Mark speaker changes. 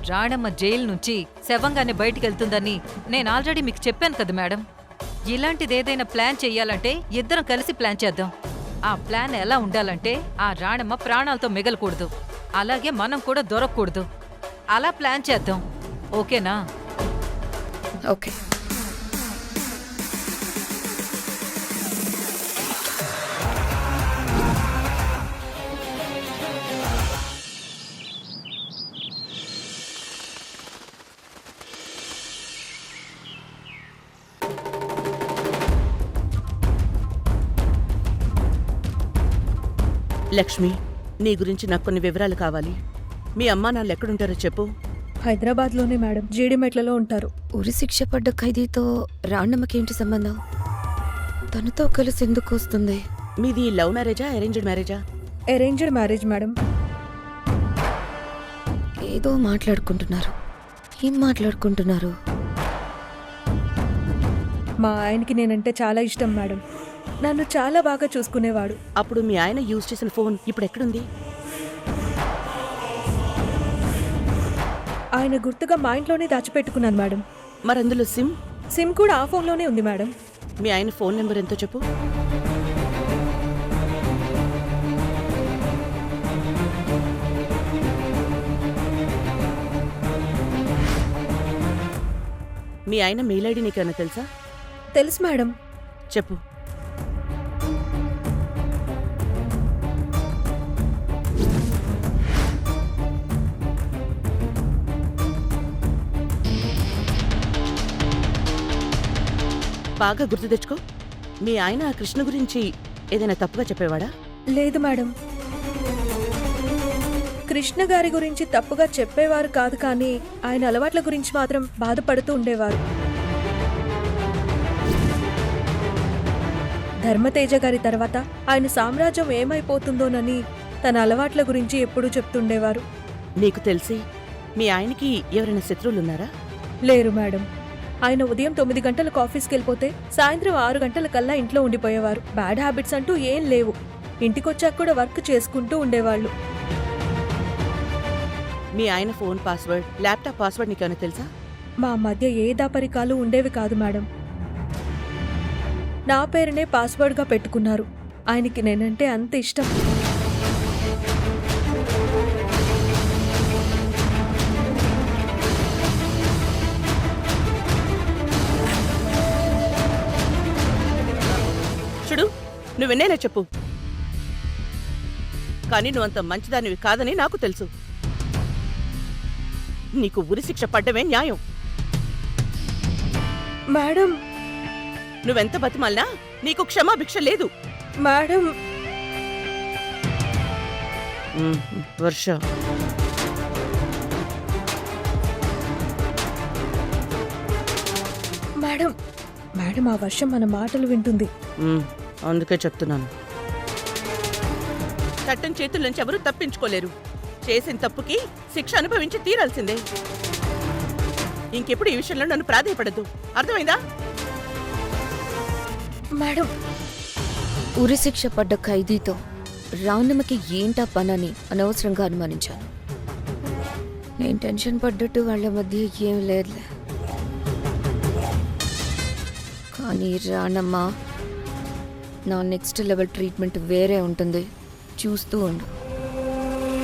Speaker 1: Ranamma jail నుంచి శవంగానే బయటికెళ్తుందని నేను already మీకు చెప్పాను కదా మేడం. ఇలాంటిదేదైనా ప్లాన్ చెయ్యాలంటే ఇద్దరం కలిసి ప్లాన్ చేద్దాం. ఆ ప్లాన్ ఎలా ఉండాలంటే ఆ రాణమ్మ ప్రాణాలతో మిగలకూడదు, అలాగే మనం కూడా దొరకకూడదు. అలా ప్లాన్ చేద్దాం, ఓకేనా?
Speaker 2: ఓకే.
Speaker 3: లక్ష్మి, నీ గురించి నాకు కొన్ని వివరాలు కావాలి. మీ అమ్మా నాన్న ఎక్కడుంటారో చెప్పు.
Speaker 4: హైదరాబాద్లోనే మేడం, జీడిమెట్లలో ఉంటారు.
Speaker 2: ఉరి శిక్ష పడ్డ ఖైదీతో రాణమ్మకేంటి సంబంధం? తనతో కలిసి ఎందుకు వస్తుంది?
Speaker 3: మీది లవ్ మ్యారేజా, అరేంజ్డ్ మ్యారేజా?
Speaker 4: Arranged marriage madam.
Speaker 2: ఏదో మాట్లాడుకుంటున్నారు. ఏం మాట్లాడుకుంటున్నారు?
Speaker 4: మా ఆయనకి నేనంటే చాలా ఇష్టం మేడం. నన్ను చాలా బాగా చూసుకునేవాడు.
Speaker 3: అప్పుడు మీ ఆయన యూజ్ చేసిన ఫోన్ ఇప్పుడు ఎక్కడుంది?
Speaker 4: ఆయన గుర్తుగా మా ఇంట్లోనే దాచిపెట్టుకున్నాను మేడం.
Speaker 3: మరి అందులో
Speaker 4: సిమ్ కూడా ఆ ఫోన్లోనే ఉంది మేడం.
Speaker 3: మీ ఆయన ఫోన్ నెంబర్ ఎంతో చెప్పు. మీ ఆయన మెయిల్ ఐడి నీకేమైనా తెలుసా?
Speaker 4: తెలుసు మేడం.
Speaker 3: చెప్పు. బాగా గుర్తు తెచ్చుకో. మీ ఆయన ఆ కృష్ణ గురించి ఏదైనా తప్పుగా చెప్పేవాడా?
Speaker 4: లేదు మేడం, కృష్ణ గారి గురించి తప్పుగా చెప్పేవారు కాదు, కానీ ఆయన అలవాట్ల గురించి మాత్రం బాధపడుతూ ఉండేవారు. ధర్మతేజ గారి తర్వాత ఆయన సామ్రాజ్యం ఏమైపోతుందోనని తన అలవాట్ల గురించి ఎప్పుడూ చెప్తుండేవారు.
Speaker 3: నీకు తెలిసి మీ ఆయనకి ఎవరైనా శత్రువులున్నారా?
Speaker 4: లేరు మేడం. ఆయన ఉదయం 9 గంటలకు ఆఫీస్కి వెళ్ళిపోతే సాయంత్రం 6 గంటల కల్లా ఇంట్లో ఉండిపోయేవారు. బ్యాడ్ హ్యాబిట్స్ అంటూ ఏం లేవు. ఇంటికొచ్చాక కూడా వర్క్ చేసుకుంటూ ఉండేవాళ్ళు.
Speaker 3: మీ ఆయన ఫోన్ పాస్వర్డ్, ల్యాప్టాప్ పాస్వర్డ్ నీకేమైనా తెలుసా?
Speaker 4: మా మధ్య ఏ దాపరికాలు ఉండేవి కాదు మేడం. నా పేరునే పాస్వర్డ్గా పెట్టుకున్నారు. ఆయనకి నేనంటే అంత ఇష్టం.
Speaker 3: చూడు, నువ్వెన్నైనా చెప్పు, కానీ నువ్వంత మంచిదానివి కాదని నాకు తెలుసు. నీకు ఉరిశిక్ష పడ్డమే న్యాయం.
Speaker 4: మేడం,
Speaker 3: నువ్వెంత బతిమాలినా నీకు క్షమాభిక్ష లేదు.
Speaker 4: మేడం.
Speaker 3: వర్ష,
Speaker 4: మేడం, మేడం, ఆ వర్షం మన మాటలు వింటుంది.
Speaker 3: అందుకే చెప్తున్నాను. చట్టం చేతుల్లోంచి ఎవరూ తప్పించుకోలేరు. చేసిన తప్పుకి శిక్ష అనుభవించి తీరాల్సిందే. ఇంకెప్పుడు ఈ విషయంలో నన్ను ప్రాధాయపడద్దు, అర్థమైందా?
Speaker 4: మేడం,
Speaker 2: ఉరి శిక్ష పడ్డ ఖైదీతో రాణమ్మకి ఏంటా పనని అనవసరంగా అనుమానించాను. నేను టెన్షన్ పడ్డట్టు వాళ్ళ మధ్య ఏం లేదులే. కానీ రాణమ్మ, నా నెక్స్ట్ లెవెల్ ట్రీట్మెంట్ వేరే ఉంటుంది. చూస్తూ ఉండు.